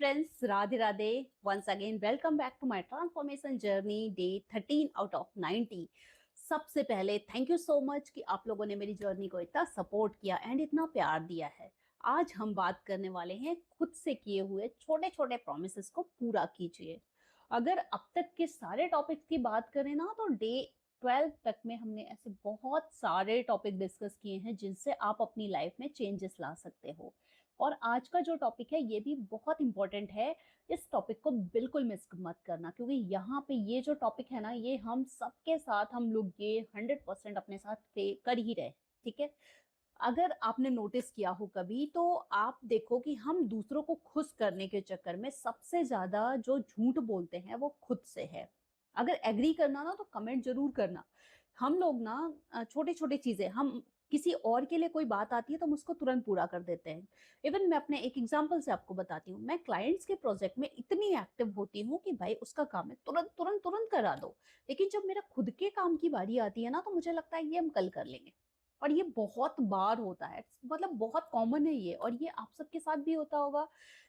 Friends, Radhe Radhe. Once again welcome back to my transformation journey day 13 out of 90। सबसे पहले thank you so much कि आप लोगों ने मेरी जर्नी को इतना सपोर्ट किया एंड इतना प्यार दिया है। आज हम बात करने वाले हैं खुद से किए हुए छोटे छोटे प्रोमिसेस को पूरा कीजिए। अगर अब तक के सारे टॉपिक्स की बात करें ना तो डे 12 तक में हमने ऐसे बहुत सारे टॉपिक डिस्कस किए हैं जिनसे आप अपनी लाइफ में चेंजेस ला सकते हो। और आज का जो टॉपिक है ये भी बहुत इंपॉर्टेंट है। इस टॉपिक को बिल्कुल मिस मत करना, क्योंकि यहाँ पे ये जो टॉपिक है ना, ये हम सबके साथ हम लोग ये 100% अपने साथ कर ही रहे। ठीक है। अगर आपने नोटिस किया हो कभी तो आप देखो कि हम दूसरों को खुश करने के चक्कर में सबसे ज्यादा जो झूठ बोलते हैं वो खुद से है। अगर एग्री करना ना तो कमेंट जरूर करना। हम लोग ना छोटी छोटी चीजें, हम किसी और के लिए कोई बात आती है तो हम उसको तुरंत पूरा कर देते हैं। इवन मैं अपने एक एग्जांपल से आपको बताती हूँ। मैं क्लाइंट्स के प्रोजेक्ट में इतनी एक्टिव होती हूँ कि भाई उसका काम है तुरंत तुरंत तुरंत करा दो। लेकिन जब मेरा खुद के काम की बारी आती है ना तो मुझे लगता है ये हम कल कर लेंगे। और ये बहुत बार होता है, मतलब बहुत कॉमन है ये, और ये आप सबके साथ भी होता होगा।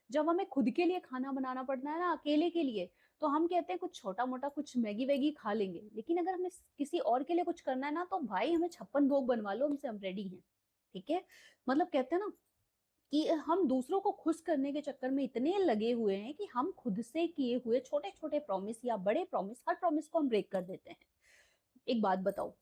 जब हमें खुद के लिए खाना बनाना पड़ता है ना, अकेले के लिए, तो हम कहते हैं कुछ छोटा मोटा, कुछ मैगी वैगी खा लेंगे। लेकिन अगर हमें किसी और के लिए कुछ करना है ना तो भाई हमें 56 भोग बनवा लो हमसे, हम रेडी हैं। ठीक है। मतलब कहते हैं ना कि हम दूसरों को खुश करने के चक्कर में इतने लगे हुए हैं कि हम खुद से किए हुए छोटे छोटे प्रॉमिस या बड़े प्रॉमिस, हर प्रॉमिस को हम ब्रेक कर देते हैं। एक बात बताओ,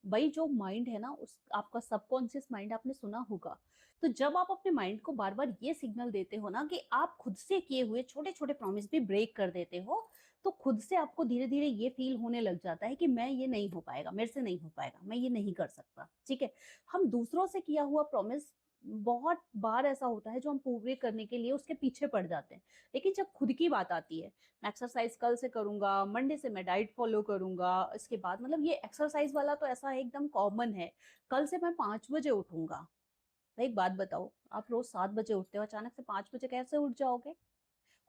भाई जो माइंड है ना, उस आपका सबकॉन्शियस माइंड, आपने सुना होगा। तो जब आप अपने माइंड को बार बार ये सिग्नल देते हो ना कि आप खुद से किए हुए छोटे छोटे प्रॉमिस भी ब्रेक कर देते हो, तो खुद से आपको धीरे धीरे ये फील होने लग जाता है कि मैं ये नहीं हो पाएगा, मेरे से नहीं हो पाएगा, मैं ये नहीं कर सकता। ठीक है। हम दूसरों से किया हुआ प्रॉमिस बहुत बार ऐसा होता है जो हम पूरे करने के लिए उसके पीछे पड़ जाते हैं। लेकिन जब खुद की बात आती है, मैं एक्सरसाइज कल से करूंगा, मंडे से मैं डाइट फॉलो करूंगा, इसके बाद मतलब ये एक्सरसाइज वाला तो ऐसा है एकदम कॉमन है। कल से मैं 5 बजे उठूंगा। भाई एक बात बताओ, आप रोज 7 बजे उठते हो, अचानक से 5 बजे कैसे उठ जाओगे?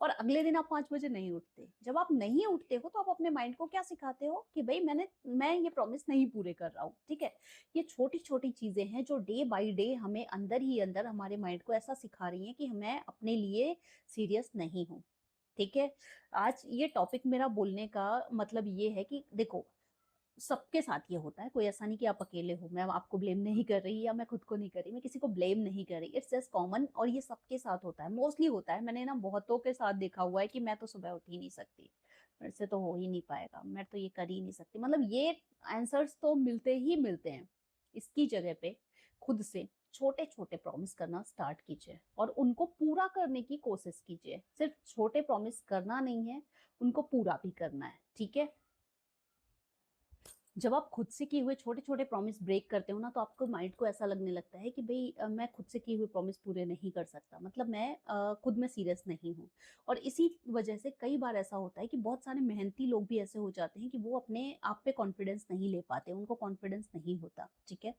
और अगले दिन आप 5 बजे नहीं उठते। जब आप नहीं उठते हो तो आप अपने माइंड को क्या सिखाते हो कि भाई मैं ये प्रॉमिस नहीं पूरे कर रहा हूँ। ठीक है। ये छोटी छोटी चीजें हैं जो डे बाय डे हमें अंदर ही अंदर हमारे माइंड को ऐसा सिखा रही हैं कि मैं अपने लिए सीरियस नहीं हूँ। ठीक है। आज ये टॉपिक मेरा बोलने का मतलब ये है कि देखो, सबके साथ ये होता है, कोई ऐसा नहीं कि आप अकेले हो। मैं आपको ब्लेम नहीं कर रही या मैं खुद को नहीं कर रही, मैं किसी को ब्लेम नहीं कर रही। इट्स जस्ट कॉमन, और ये सबके साथ होता है, मोस्टली होता है। मैंने ना बहुतों के साथ देखा हुआ है कि मैं तो सुबह उठ ही नहीं सकती, मेरे से तो हो ही नहीं पाएगा, मैं तो ये कर ही नहीं सकती। मतलब ये आंसर्स तो मिलते ही मिलते हैं। इसकी जगह पे खुद से छोटे छोटे प्रॉमिस करना स्टार्ट कीजिए और उनको पूरा करने की कोशिश कीजिए। सिर्फ छोटे प्रॉमिस करना नहीं है, उनको पूरा भी करना है। ठीक है। जब आप खुद से किए हुए छोटे छोटे प्रॉमिस ब्रेक करते हो ना तो आपको माइंड को ऐसा लगने लगता है कि भाई मैं खुद से किए हुए प्रॉमिस पूरे नहीं कर सकता, मतलब मैं खुद में सीरियस नहीं हूँ। और इसी वजह से कई बार ऐसा होता है कि बहुत सारे मेहनती लोग भी ऐसे हो जाते हैं कि वो अपने आप पे कॉन्फिडेंस नहीं ले पाते, उनको कॉन्फिडेंस नहीं होता। ठीक है।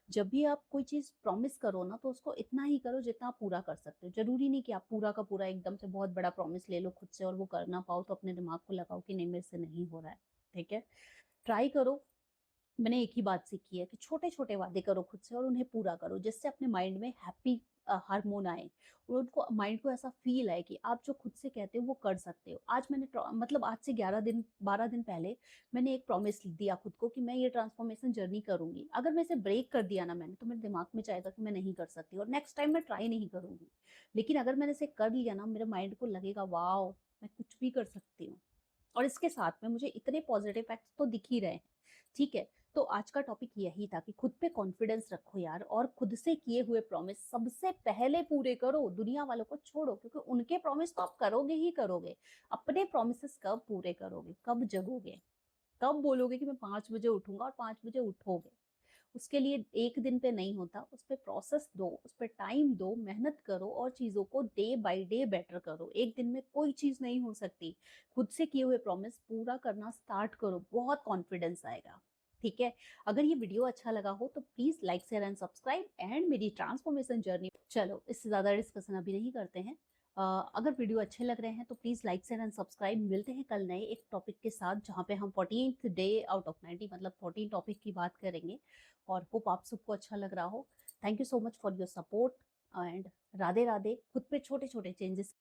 जब भी आप कोई चीज प्रॉमिस करो ना तो उसको इतना ही करो जितना आप पूरा कर सकते हो। जरूरी नहीं कि आप पूरा का पूरा एकदम से बहुत बड़ा प्रॉमिस ले लो खुद से और वो कर ना पाओ तो अपने दिमाग को लगाओ कि नहीं मेरे से नहीं हो रहा है। ठीक है। ट्राई करो। मैंने एक ही बात सीखी है कि छोटे छोटे वादे करो खुद से और उन्हें पूरा करो, जिससे अपने माइंड में हैप्पी हार्मोन आए और उनको माइंड को ऐसा फील आए कि आप जो खुद से कहते हो वो कर सकते हो। आज मैंने मतलब आज से 11 दिन 12 दिन पहले मैंने एक प्रॉमिस दिया खुद को कि मैं ये ट्रांसफॉर्मेशन जर्नी करूंगी। अगर मैं इसे ब्रेक कर दिया ना मैंने, तो मेरे दिमाग में जाएगा कि मैं नहीं कर सकती और नेक्स्ट टाइम मैं ट्राई नहीं करूंगी। लेकिन अगर मैंने इसे कर लिया ना, मेरे माइंड को लगेगा वाओ, मैं कुछ भी कर सकती हूँ। और इसके साथ में मुझे इतने पॉजिटिव इफेक्ट्स तो दिख ही रहे हैं। ठीक है। तो आज का टॉपिक यही था कि खुद पे कॉन्फिडेंस रखो यार, और खुद से किए हुए प्रॉमिस सबसे पहले पूरे करो, दुनिया वालों को छोड़ो, क्योंकि उनके प्रॉमिस तो आप करोगे ही करोगे। अपने प्रॉमिसेस कब पूरे करोगे, कब जगोगे, कब बोलोगे कि मैं 5 बजे उठूंगा और 5 बजे उठोगे? उसके लिए एक दिन पे नहीं होता, उस पर प्रोसेस दो, उस पर टाइम दो, मेहनत करो और चीजों को डे बाय डे बेटर करो। एक दिन में कोई चीज नहीं हो सकती। खुद से किए हुए प्रॉमिस पूरा करना स्टार्ट करो, बहुत कॉन्फिडेंस आएगा। ठीक है। अगर ये वीडियो अच्छा लगा हो तो please like share and subscribe and मेरी ट्रांसफॉर्मेशन जर्नी। चलो इससे ज्यादा डिस्कशन अभी नहीं करते हैं। अगर वीडियो अच्छे लग रहे हैं तो please like share and subscribe. मिलते हैं कल नए एक टॉपिक के साथ जहां पे हम 14th डे आउट ऑफ 90, मतलब 14 टॉपिक की बात करेंगे। और होप आप सबको अच्छा लग रहा हो। Thank you so much for your support and Radhe Radhe. खुद पे छोटे छोटे चेंजेस